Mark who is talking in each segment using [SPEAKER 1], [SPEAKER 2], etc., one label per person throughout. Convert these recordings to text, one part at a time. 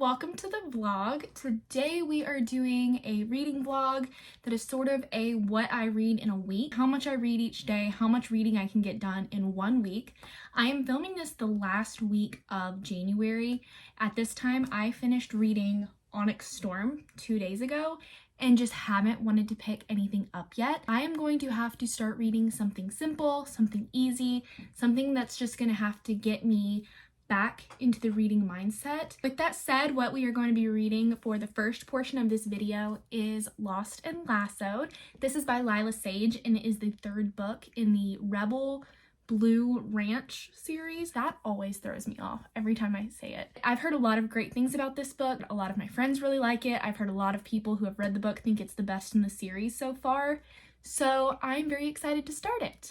[SPEAKER 1] welcome to the vlog. Today we are doing a reading vlog that is sort of a what I read in a week, how much I read each day, how much reading I can get done in 1 week. I am filming this the last week of January. At this time, I finished reading Onyx Storm 2 days ago and just haven't wanted to pick anything up yet. I am going to have to start reading something simple, something easy, something that's just gonna have to get me back into the reading mindset. With that said, what we are going to be reading for the first portion of this video is Lost and Lassoed. This is by Lila Sage and it is the third book in the Rebel Blue Ranch series. That always throws me off every time I say it. I've heard a lot of great things about this book. A lot of my friends really like it. I've heard a lot of people who have read the book think it's the best in the series so far. So I'm very excited to start it.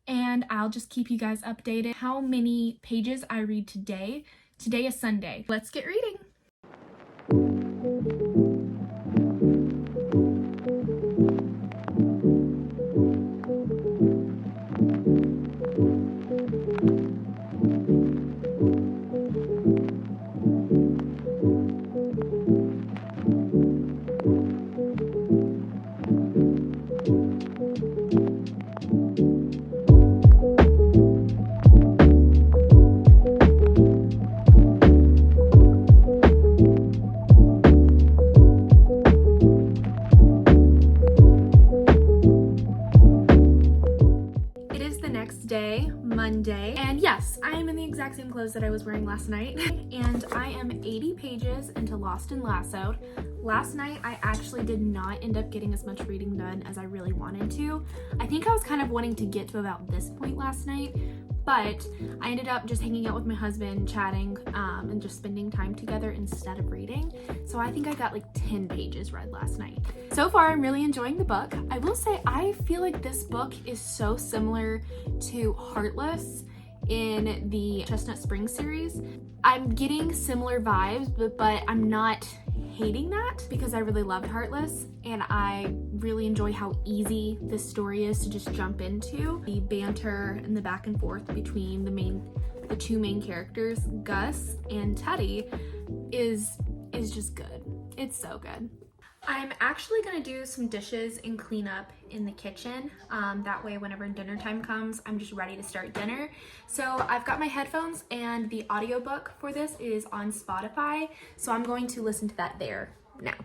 [SPEAKER 1] And I'll just keep you guys updated how many pages I read today. Today is Sunday. Let's get reading. Monday, and yes, I am in the exact same clothes that I was wearing last night, and I am 80 pages into Lost and Lassoed. Last night, I actually did not end up getting as much reading done as I really wanted to. I think I was kind of wanting to get to about this point last night, but I ended up just hanging out with my husband, chatting, and just spending time together instead of reading. So I think I got like 10 pages read last night. So far, I'm really enjoying the book. I will say I feel like this book is so similar to Heartless in the Chestnut Springs series. I'm getting similar vibes, but I'm not hating that because I really loved Heartless and I really enjoy how easy this story is to just jump into. The banter and the back and forth between the two main characters, Gus and Teddy, is just good. It's so good. I'm actually gonna do some dishes and clean up in the kitchen. That way whenever dinner time comes, I'm just ready to start dinner. So I've got my headphones and the audiobook for this is on Spotify. So I'm going to listen to that there now.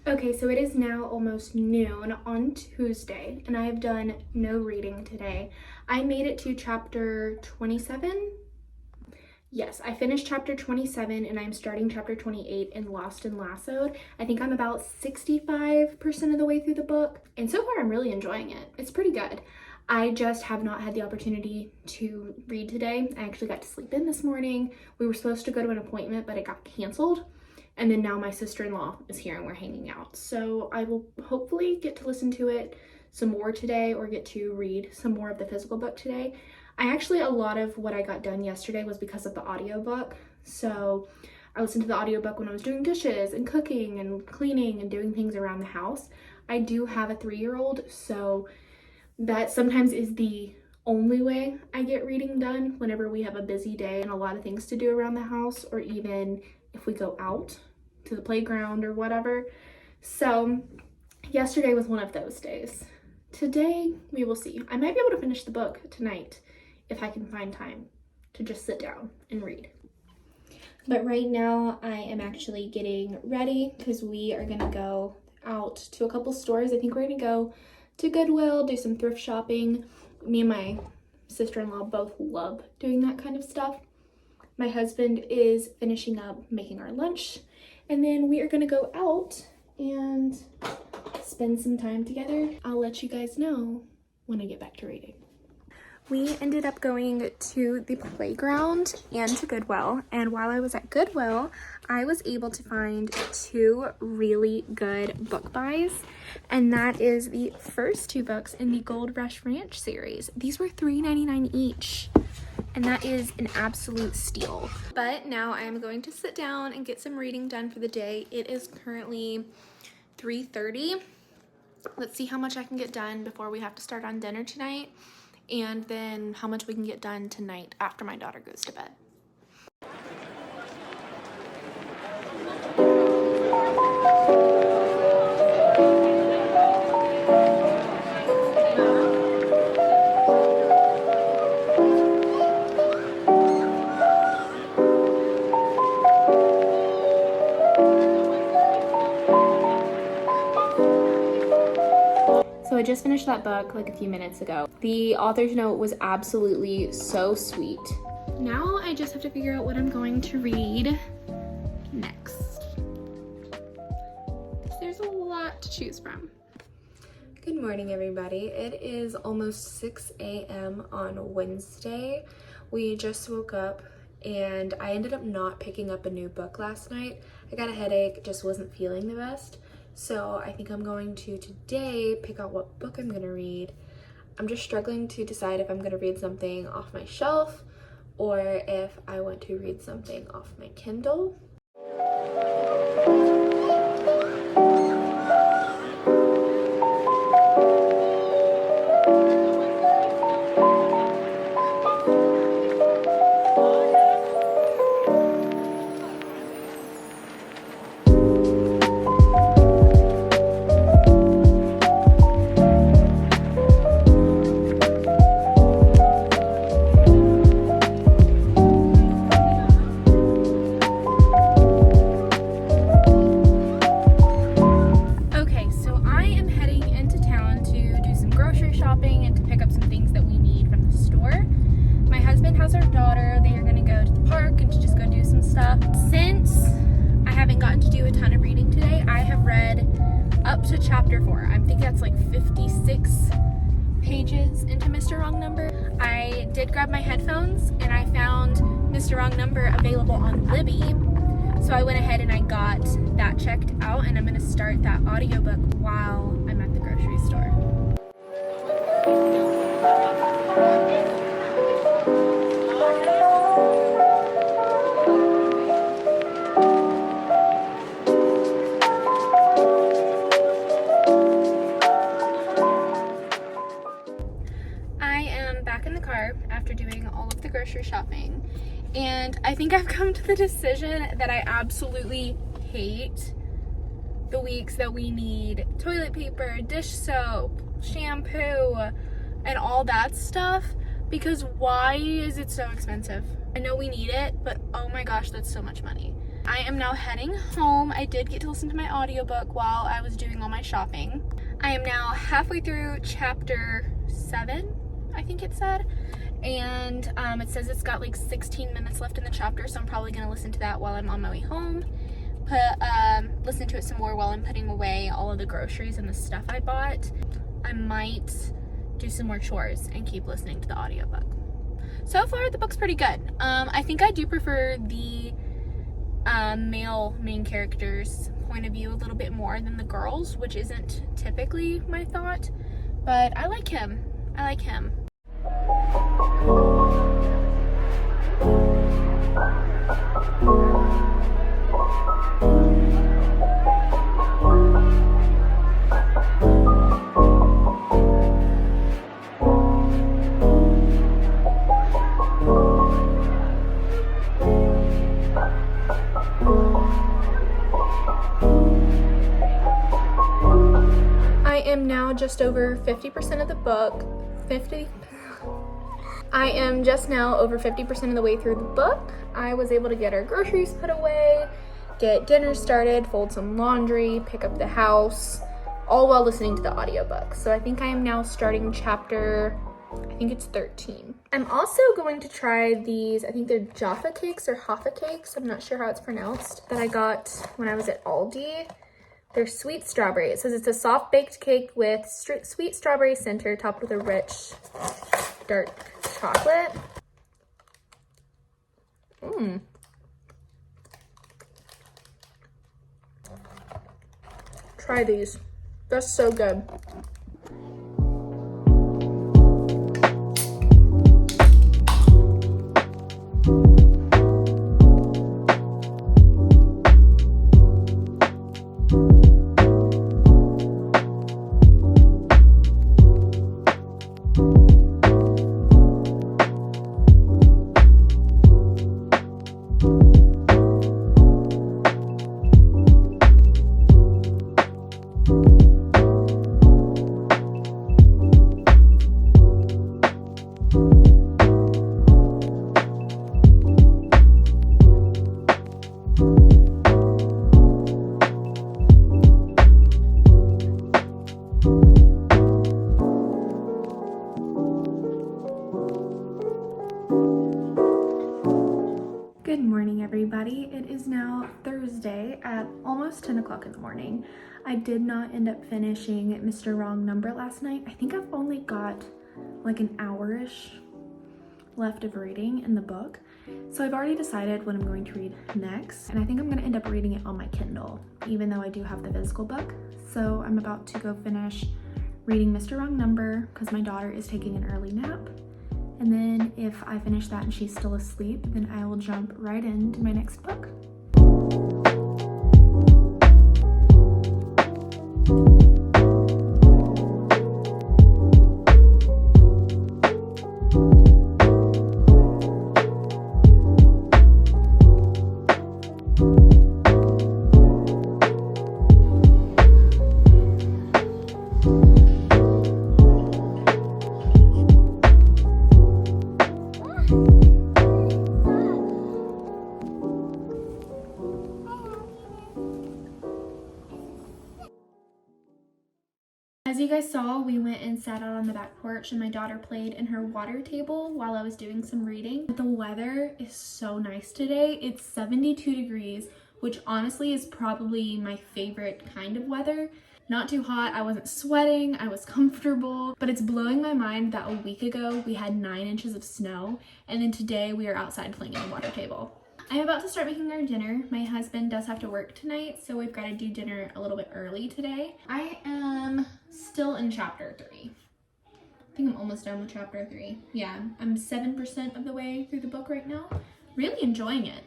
[SPEAKER 1] Okay, so it is now almost noon on Tuesday, and I have done no reading today. I made it to chapter 27. Yes, I finished chapter 27, and I'm starting chapter 28 in Lost and Lassoed. I think I'm about 65% of the way through the book, and so far I'm really enjoying it. It's pretty good. I just have not had the opportunity to read today. I actually got to sleep in this morning. We were supposed to go to an appointment, but it got canceled. And then now my sister-in-law is here and we're hanging out. So I will hopefully get to listen to it some more today or get to read some more of the physical book today. A lot of what I got done yesterday was because of the audiobook. So I listened to the audiobook when I was doing dishes and cooking and cleaning and doing things around the house. I do have a 3-year-old, so that sometimes is the only way I get reading done whenever we have a busy day and a lot of things to do around the house, or even if we go out to the playground or whatever. So yesterday was one of those days. Today, we will see. I might be able to finish the book tonight if I can find time to just sit down and read. But right now, I am actually getting ready because we are gonna go out to a couple stores. I think we're gonna go to Goodwill, do some thrift shopping. Me and my sister-in-law both love doing that kind of stuff. My husband is finishing up making our lunch, and then we are gonna go out and spend some time together. I'll let you guys know when I get back to reading. We ended up going to the playground and to Goodwill, and while I was at Goodwill, I was able to find 2 really good book buys, and that is the first 2 books in the Gold Rush Ranch series. These were $3.99 each, and that is an absolute steal. But now I am going to sit down and get some reading done for the day. It is currently 3:30. Let's see how much I can get done before we have to start on dinner tonight, and then how much we can get done tonight after my daughter goes to bed. So I just finished that book like a few minutes ago. The author's note was absolutely so sweet. Now I just have to figure out what I'm going to read next. There's a lot to choose from. Good morning, everybody. It is almost 6 a.m. on Wednesday. We just woke up and I ended up not picking up a new book last night. I got a headache, just wasn't feeling the best. So I think I'm going to today pick out what book I'm going to read. I'm just struggling to decide if I'm going to read something off my shelf or if I want to read something off my Kindle. To chapter 4. I think that's like 56 pages into Mr. Wrong Number. I did grab my headphones and I found Mr. Wrong Number available on Libby. So I went ahead and I got that checked out, and I'm going to start that audiobook while I'm at the grocery store. After doing all of the grocery shopping, and I think I've come to the decision that I absolutely hate the weeks that we need toilet paper, dish soap, shampoo, and all that stuff, because why is it so expensive? I know we need it, but oh my gosh, that's so much money. I am now heading home. I did get to listen to my audiobook while I was doing all my shopping. I am now halfway through chapter 7, I think it said. And it says it's got like 16 minutes left in the chapter, so I'm probably going to listen to that while I'm on my way home. Listen to it some more while I'm putting away all of the groceries and the stuff I bought. I might do some more chores and keep listening to the audiobook. So far, the book's pretty good. I think I do prefer the male main character's point of view a little bit more than the girls, which isn't typically my thought, but I like him. I like him. I am now just over 50% of the book. I am just now over 50% of the way through the book. I was able to get our groceries put away, get dinner started, fold some laundry, pick up the house, all while listening to the audiobook. So I think I am now starting chapter, I think it's 13. I'm also going to try these, I think they're Jaffa cakes or Hoffa cakes, I'm not sure how it's pronounced, that I got when I was at Aldi. They're sweet strawberry. It says it's a soft baked cake with sweet strawberry center topped with a rich dark chocolate. Try these. They're so good. Good morning, everybody. It is now Thursday at almost 10 o'clock in the morning. I did not end up finishing Mr. Wrong Number last night. I think I've only got like an hour-ish left of reading in the book. So I've already decided what I'm going to read next, and I think I'm going to end up reading it on my Kindle, even though I do have the physical book. So I'm about to go finish reading Mr. Wrong Number because my daughter is taking an early nap. And then if I finish that and she's still asleep, then I will jump right into my next book. As you guys saw, we went and sat out on the back porch and my daughter played in her water table while I was doing some reading. The weather is so nice today. It's 72 degrees, which honestly is probably my favorite kind of weather. Not too hot, I wasn't sweating, I was comfortable, but it's blowing my mind that a week ago we had 9 inches of snow, and then today we are outside playing in the water table. I'm about to start making our dinner. My husband does have to work tonight, so we've got to do dinner a little bit early today. I am still in chapter 3. I think I'm almost done with chapter 3. Yeah, I'm 7% of the way through the book right now. Really enjoying it.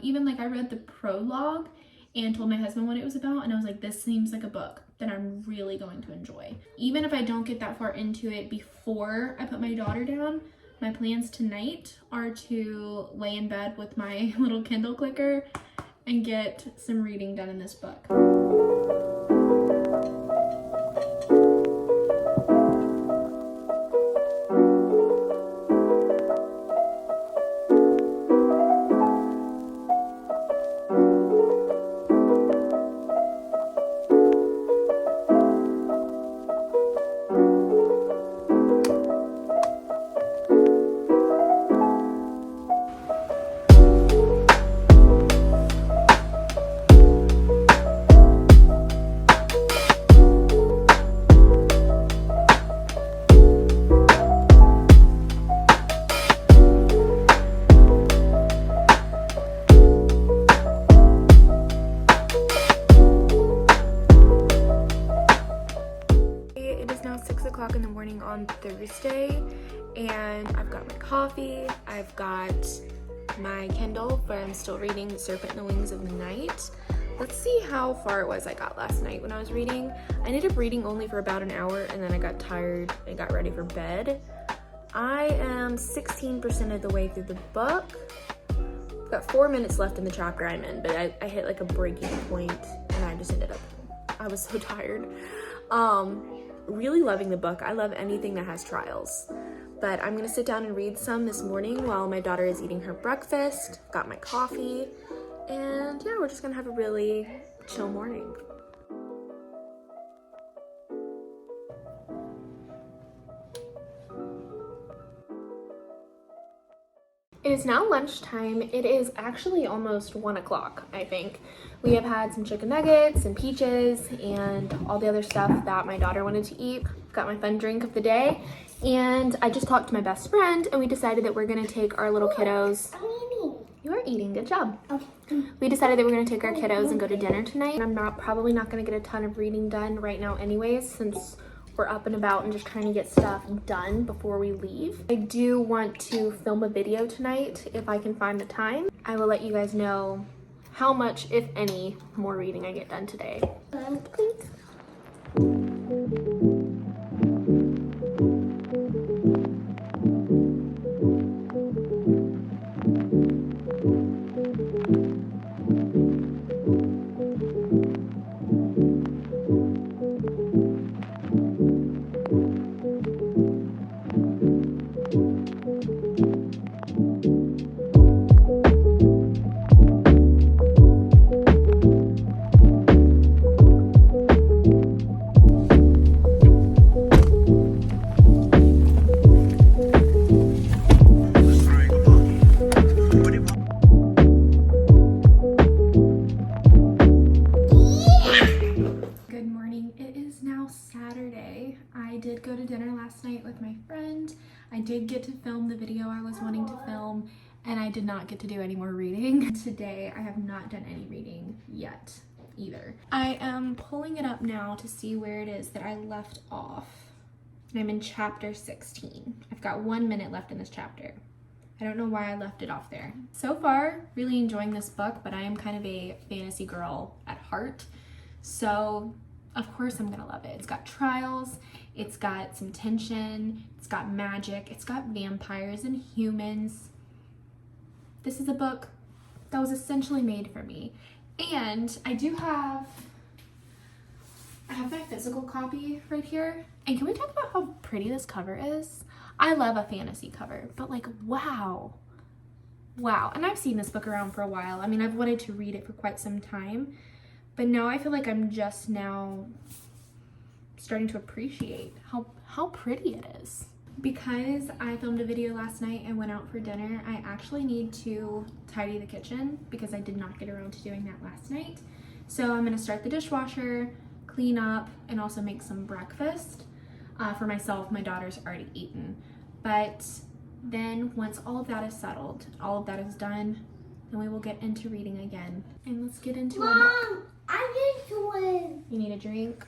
[SPEAKER 1] Even like I read the prologue and told my husband what it was about, and I was like, this seems like a book that I'm really going to enjoy. Even if I don't get that far into it before I put my daughter down, my plans tonight are to lay in bed with my little Kindle clicker and get some reading done in this book. In the morning on Thursday, and I've got my coffee, I've got my Kindle, but I'm still reading The Serpent and the Wings of the Night. Let's see how far it was I got last night when I was reading. I ended up reading only for about an hour, and then I got tired and got ready for bed. I am 16% of the way through the book. I've got 4 minutes left in the chapter I'm in, but I hit like a breaking point, and I just ended up, I was so tired. Really loving the book. I love anything that has trials, but I'm gonna sit down and read some this morning while my daughter is eating her breakfast. Got my coffee, and yeah, we're just gonna have a really chill morning. It is now lunchtime. It is actually almost 1 o'clock, I think. We have had some chicken nuggets and peaches and all the other stuff that my daughter wanted to eat. Got my fun drink of the day. And I just talked to my best friend and we decided that we're gonna take our little kiddos. You are eating, good job. Okay. We decided that we're gonna take our kiddos and go to dinner tonight. I'm probably not gonna get a ton of reading done right now anyways, since we're up and about and just trying to get stuff done before we leave. I do want to film a video tonight if I can find the time. I will let you guys know how much, if any, more reading I get done today. Thanks. Saturday. I did go to dinner last night with my friend. I did get to film the video I was wanting to film, and I did not get to do any more reading. Today, I have not done any reading yet either. I am pulling it up now to see where it is that I left off. And I'm in chapter 16. I've got 1 minute left in this chapter. I don't know why I left it off there. So far, really enjoying this book, but I am kind of a fantasy girl at heart. So of course I'm gonna love it. It's got trials, it's got some tension, it's got magic, it's got vampires and humans. This is a book that was essentially made for me. And I have my physical copy right here. And can we talk about how pretty this cover is? I love a fantasy cover, but like, wow. Wow, and I've seen this book around for a while. I mean, I've wanted to read it for quite some time. But now I feel like I'm just now starting to appreciate how pretty it is. Because I filmed a video last night and went out for dinner, I actually need to tidy the kitchen because I did not get around to doing that last night. So I'm gonna start the dishwasher, clean up, and also make some breakfast for myself. My daughter's already eaten. But then once all of that is settled, all of that is done, then we will get into reading again. And let's get into our book.
[SPEAKER 2] Mom, I need to win.
[SPEAKER 1] You need a drink?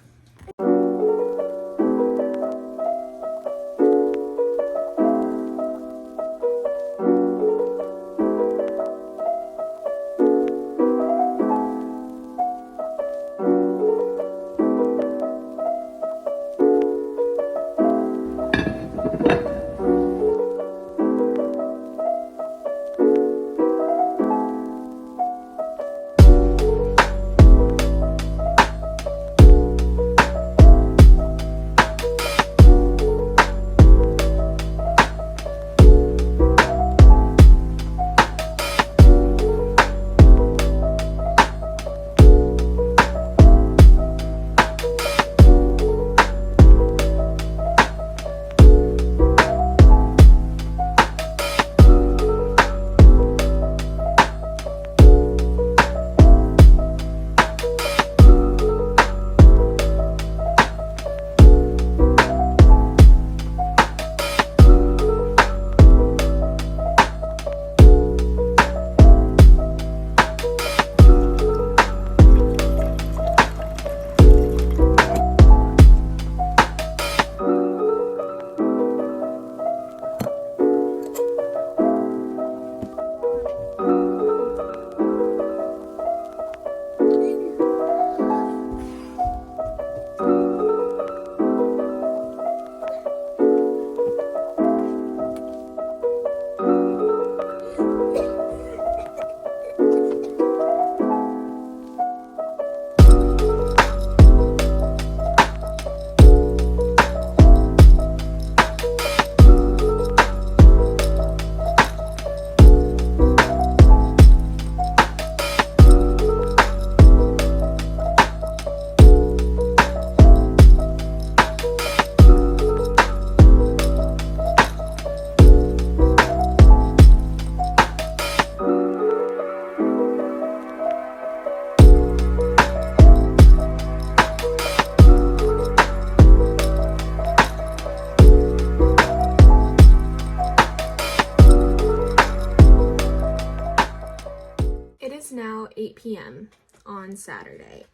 [SPEAKER 1] p.m. on Saturday.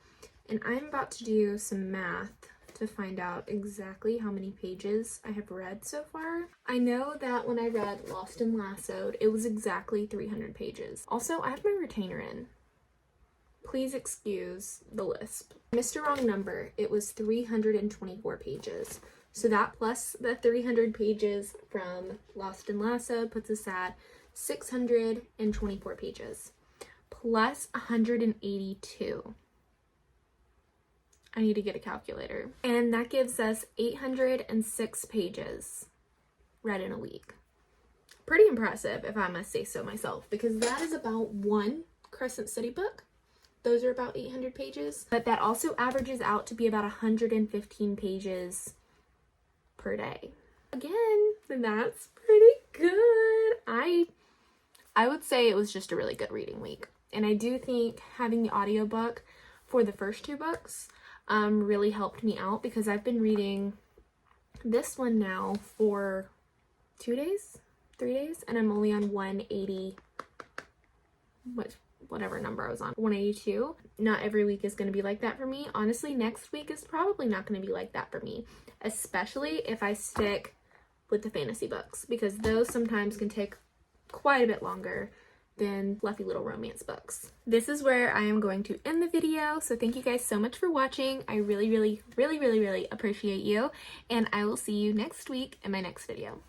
[SPEAKER 1] And I'm about to do some math to find out exactly how many pages I have read so far. I know that when I read Lost and Lassoed, it was exactly 300 pages. Also, I have my retainer in. Please excuse the lisp. Mr. Wrong Number, it was 324 pages. So that plus the 300 pages from Lost and Lassoed puts us at 624 pages. Plus 182. I need to get a calculator. And that gives us 806 pages read in a week. Pretty impressive, if I must say so myself, because that is about one Crescent City book. Those are about 800 pages. But that also averages out to be about 115 pages per day. Again, that's pretty good. I would say it was just a really good reading week. And I do think having the audiobook for the first two books really helped me out, because I've been reading this one now for 3 days, and I'm only on 180, whatever number I was on, 182. Not every week is going to be like that for me. Honestly, next week is probably not going to be like that for me, especially if I stick with the fantasy books, because those sometimes can take quite a bit longer than fluffy little romance books. This is where I am going to end the video. So thank you guys so much for watching. I really, really, really, really, really appreciate you. And I will see you next week in my next video.